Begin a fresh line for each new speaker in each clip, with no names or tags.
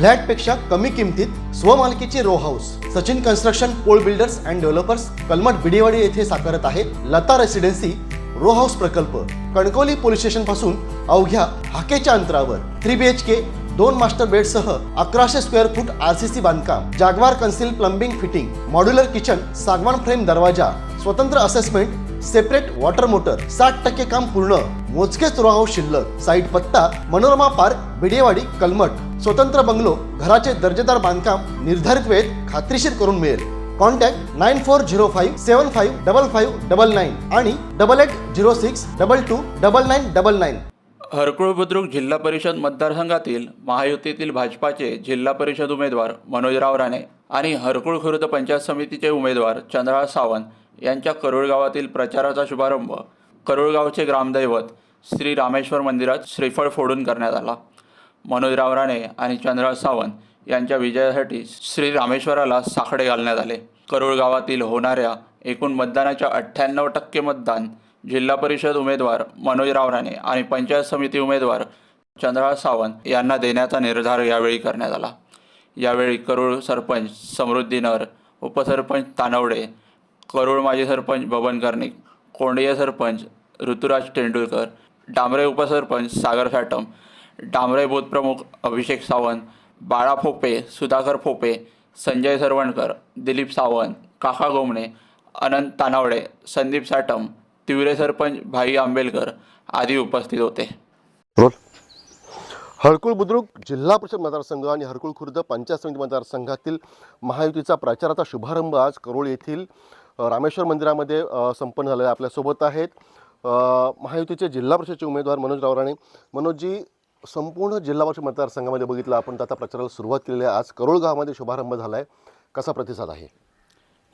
फ्लॅटपेक्षा कमी किमतीत स्वमालकीचे रो हाऊस सचिन कन्स्ट्रक्शन पोल builders and developers Kalmath Bidewadi येथे साकारत आहे लता रेसिडेन्सी रो हाऊस प्रकल्प। कणकवली पोलीस स्टेशन पासून अवघ्या हाकेच्या अंतरावर 3 BHK 2 मास्टर बेड सह 1100 स्क्वेअर फूट RCC बांधकाम, Jaquar concealed plumbing fitting, modular kitchen, सागवान फ्रेम दरवाजा, स्वतंत्र असेसमेंट, सेपरेट वॉटर मोटर, 60% काम पूर्ण, मोजकेच रो हाऊस शिल्लक। साईट पत्ता मनोरमा पार्क बिडेवाडी कलमठ। स्वतंत्र बंगलो, घराचे दर्जेदार बांधकाम निर्धारित वेळेत खात्रीशीर करून मिळेल। कॉन्टॅक्ट 9405755599 आणि 8806229999।
हरकुळ बुद्रुक जिल्हा परिषद मतदारसंघातील महायुतीतील भाजपाचे जिल्हा परिषद उमेदवार मनोजराव राणे आणि हरकुळ खुर्द पंचायत समितीचे उमेदवार चंद्रहास सावंत यांच्या करोळ गावातील प्रचाराचा शुभारंभ करोळ गावचे ग्रामदैवत श्री रामेश्वर मंदिरात श्रीफळ फोडून करण्यात आला। मनोजराव राणे आणि चंद्रहास सावंत यांच्या विजयासाठी श्री रामेश्वराला साकडे घालण्यात आले। करोळ गावातील होणाऱ्या एकूण मतदानाच्या 98% मतदान जिल्हा परिषद उमेदवार मनोजराव राणे आणि पंचायत समिती उमेदवार चंद्रहास सावंत यांना देण्याचा निर्धार यावेळी करण्यात आला। यावेळी करोळ सरपंच समृद्धी नर, उपसरपंच तानवडे, करोळ माजी सरपंच बबन कर्णिक, कोंडिये सरपंच ऋतुराज तेंडुलकर, डांबरे उपसरपंच सागर साटम, डांबरे बूथ प्रमुख अभिषेक सावंत, बाळा फोपे, सुधाकर फोपे, संजय सरवणकर, दिलीप सावंत, काका गोमणे, अनंत तानावडे, संदीप साटम, तिवरे सरपंच भाई आंबेलकर आदी उपस्थित होते।
हरकुळ बुद्रुक जिल्हा परिषद मतदारसंघ आणि हरकुळ खुर्द पंचायत समिती मतदारसंघातील महायुतीचा प्रचाराचा शुभारंभ आज करोळ येथील रामेश्वर मंदिरामध्ये संपन्न झाला आहे। आपल्यासोबत आहेत महायुतीचे जिल्हा परिषदचे उमेदवार मनोजराव राणे। मनोजजी, संपूर्ण जिल्हा परिषद मतदारसंघामध्ये बघितलं आपण तर आता प्रचाराला सुरुवात केलेली आहे। आज करोळ गावामध्ये शुभारंभ झाला आहे, कसा प्रतिसाद आहे?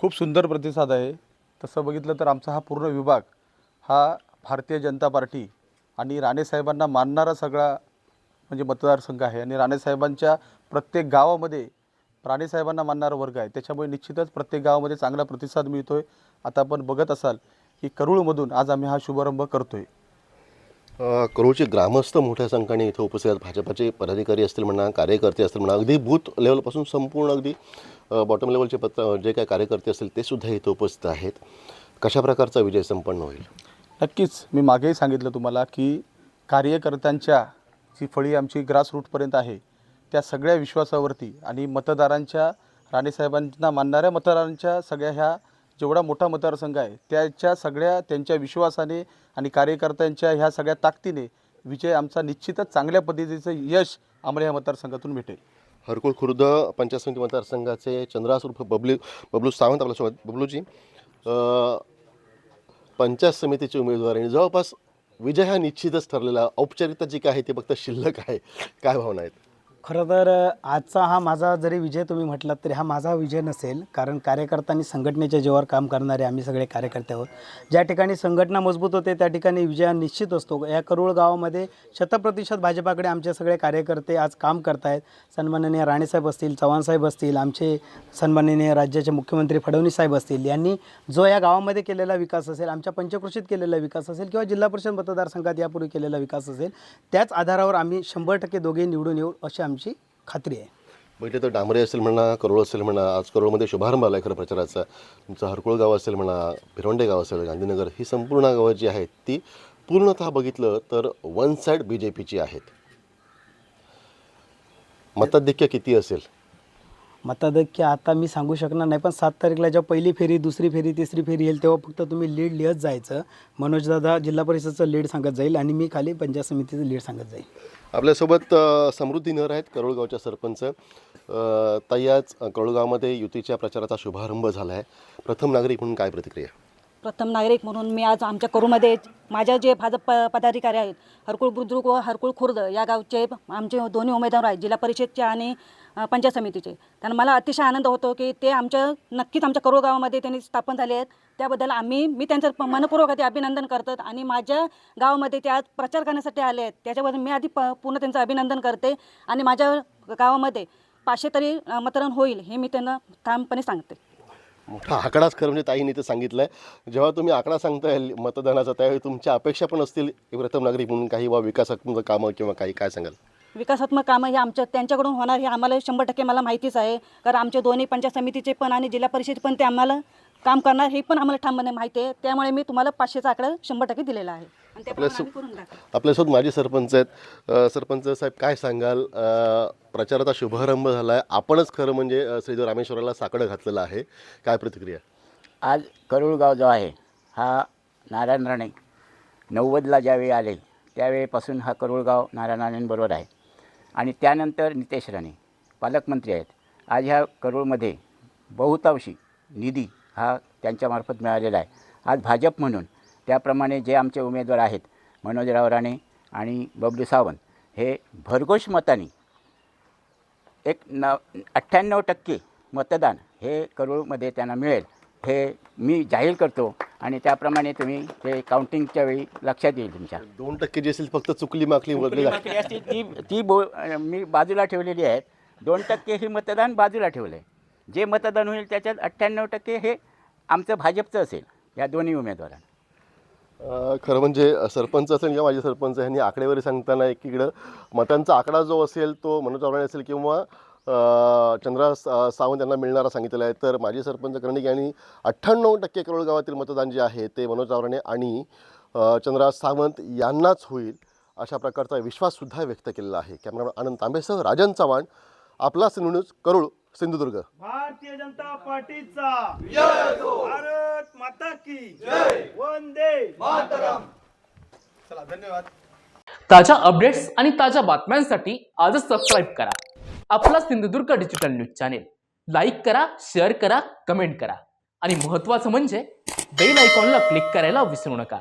खूप सुंदर प्रतिसाद आहे। तसं बघितलं तर आमचा हा पूर्ण विभाग हा भारतीय जनता पार्टी आणि राणेसाहेबांना मानणारा सगळा म्हणजे मतदारसंघ आहे आणि राणेसाहेबांच्या प्रत्येक गावामध्ये राणेसाहेबांना मानणारा वर्ग आहे, त्याच्यामुळे निश्चितच प्रत्येक गावामध्ये चांगला प्रतिसाद मिळतोय। आता आपण बघत असाल की करोळमधून आज आम्ही हा शुभारंभ करतोय।
करोळचे ग्रामस्थ मोठ्या संख्येने इथे उपस्थित आहेत। भाजपाचे पदाधिकारी असतील म्हणा, कार्यकर्ते असतील म्हणा, अगदी बूथ लेवलपासून संपूर्ण अगदी बॉटम लेवलचे जे काही कार्यकर्ते असतील ते सुद्धा इथे उपस्थित आहेत। कशा प्रकारचा विजय संपन्न होईल?
नक्कीच मी मागेही सांगितलं तुम्हाला की कार्यकर्त्यांच्या जी फळी आमची ग्रासरूटपर्यंत आहे त्या सगळ्या विश्वासावरती आणि मतदारांच्या राणेसाहेबांना मानणाऱ्या मतदारांच्या सगळ्या ह्या जेवढा मोठा मतदारसंघ आहे त्याच्या सगळ्या त्यांच्या विश्वासाने आणि कार्यकर्त्यांच्या ह्या सगळ्या ताकदीने विजय आमचा निश्चितच चांगल्या पद्धतीचं यश आम्हाला या मतदारसंघातून भेटेल।
हरकुळ खुर्द पंचायत समिती मतदारसंघाचे चंद्रहास उर्फ बबलू सावंत आपल्यासोबत। बबलूजी, पंचायत समितीचे उमेदवार आणि जवळपास विजय हा निश्चितच ठरलेला, औपचारिकता जी काय आहे ती फक्त शिल्लक आहे, काय भावना आहेत?
खरं तर आजचा हा माझा जरी विजय तुम्ही म्हटलात तरी हा माझा विजय नसेल, कारण कार्यकर्त्यांनी संघटनेच्या जीवावर काम करणारे आम्ही सगळे कार्यकर्ते आहोत। ज्या ठिकाणी संघटना मजबूत होते त्या ठिकाणी विजय निश्चित असतो। या करोळ गावामध्ये 100% भाजपाकडे आमचे सगळे कार्यकर्ते आज काम करत आहेत। सन्माननीय राणेसाहेब असतील, चव्हाणसाहेब असतील, आमचे सन्माननीय राज्याचे मुख्यमंत्री फडणवीस साहेब असतील, यांनी जो या गावामध्ये केलेला विकास असेल, आमच्या पंचक्रोशीत केलेला विकास असेल किंवा जिल्हा परिषद मतदारसंघात यापूर्वी केलेला विकास असेल, त्याच आधारावर आम्ही 100% दोघे निवडून येऊ अशी आमची खात्री आहे।
म्हणजे तर डांबरे असेल म्हणा, करोळ असेल म्हणा, आज करोळमध्ये शुभारंभ आला आहे खरं प्रचाराचा। तुमचं हरकुळ गाव असेल म्हणा, भिरवंडे गाव असेल, गांधीनगर, ही संपूर्ण गावं जी आहेत ती पूर्णतः बघितलं तर वन साईड BJPची आहेत। मताधिक्य किती असेल?
मताधिक्य आता मी सांगू शकणार नाही, पण 7 तारीखला जेव्हा पहिली फेरी, दुसरी फेरी, तिसरी फेरी येईल तेव्हा फक्त तुम्ही लीड लिहत जायचं। मनोजदादा जिल्हा परिषदचं लीड सांगत जाईल आणि मी खाली पंचायत समितीचं लीड सांगत जाईल।
आपल्यासोबत समृद्धी नर आहेत, करोळ गावच्या सरपंच ताई। आज करोळ गावामध्ये युतीच्या प्रचाराचा शुभारंभ झाला आहे, प्रथम नागरिक म्हणून काय प्रतिक्रिया?
प्रथम नागरिक म्हणून मी आज आमच्या करूमध्ये माझ्या जे भाजप पदाधिकारी आहेत हरकुळ बुद्रुक व हरकुळ खुर्द या गावचे आमचे दोन्ही उमेदवार आहेत, जिल्हा परिषदचे आणि पंचायत समितीचे। त्यांना मला अतिशय आनंद होतो की ते नक्कीच आमच्या करोळ गावामध्ये त्यांनी स्थापन झाले आहेत। त्याबद्दल मी त्यांचं मनपूर्वक अभिनंदन करतात आणि माझ्या गावामध्ये ते आज प्रचार करण्यासाठी आले आहेत, त्याच्याबद्दल मी आधी पूर्ण त्यांचं अभिनंदन करते आणि माझ्या गावामध्ये 500 तरी मतदान होईल हे मी त्यांना ठामपणे सांगते।
मोठा आकडाच खरं म्हणजे ताईंनी ते सांगितलं आहे। जेव्हा तुम्ही आकडा सांगताय मतदानाचा त्यावेळी तुमच्या अपेक्षा पण असतील प्रथम नागरिक म्हणून काही वा विकासात्मक कामं किंवा काही, काय सांगाल?
विकासात्मक कामं हे आमच्या त्यांच्याकडून होणार हे आम्हाला 100% मला माहितीच आहे. कारण आमचे दोन्ही पंचायत समितीचे पण आणि जिल्हा परिषद पण ते आम्हाला काम करणार हे पण आम्हाला ठामपणे माहिती आहे. त्यामुळे मी तुम्हाला 500चा आकडा 100% दिलेला आहे आणि त्याप्रमाणे आम्ही करून दाखवू.
आपल्यासोबत माजी सरपंच आहेत. सरपंच साहेब, काय सांगाल? प्रचाराचा शुभारंभ झाला आहे, आपणच खरं म्हणजे श्री रामेश्वराला साकडं घातलेलं आहे, काय प्रतिक्रिया?
आज करुळगाव जो आहे हा नारायण राणे 90ला ज्यावेळी आले त्यावेळीपासून हा करुळगाव नारायण राणेंबरोबर आहे आणि त्यानंतर नितेश राणे पालकमंत्री आहेत. आज ह्या करूळमध्ये बहुतांशी निधी हा त्यांच्यामार्फत मिळालेला आहे. आज भाजप म्हणून त्याप्रमाणे जे आमचे उमेदवार आहेत मनोजराव राणे आणि बबलू सावंत हे भरघोष मताने 98% मतदान हे करूळमध्ये त्यांना मिळेल हे मी जाहीर करतो आणि त्याप्रमाणे तुम्ही ते काउंटिंगच्या वेळी लक्षात येईल. तुमच्या
2% जे असेल फक्त चुकली माकली वगैरे
माकली असते ती मी बाजूला ठेवलेली आहेत. 2% हे मतदान बाजूला ठेवलं आहे. जे मतदान होईल त्याच्यात 98% हे आमचं भाजपचं असेल या दोन्ही उमेदवारांना.
खरं म्हणजे सरपंच असेल किंवा माजी सरपंच यांनी आकडेवारी सांगताना एकीकडं मतांचा आकडा जो असेल तो मनोज राणे असेल किंवा चंद्रा सावंत यांना मिळणारा सांगितलेला आहे, तर माजी सरपंच कर्णिक यांनी 98% करोड गावातील मतदान जे आहे ते मनोज राणे आणि चंद्रा सावंत यांनाच होईल अशा प्रकारचा विश्वाससुद्धा व्यक्त केलेला आहे. कॅमेरामॅन आनंद तांबेसह राजन चव्हाण, आपला सिंधू न्यूज, करूळ, सिंधुदुर्ग.
भारतीय जनता पार्टीचा भारत माता की जय, वंदे मातरम.
चला, धन्यवाद.
ताज्या अपडेट्स आणि ताज्या बातम्यांसाठी आजच सबस्क्राईब करा आपला Sindhudurg digital news channel. Like करा, शेअर करा, कमेंट करा आणि महत्त्वाचं म्हणजे बेल आयकॉनला क्लिक करायला विसरू नका.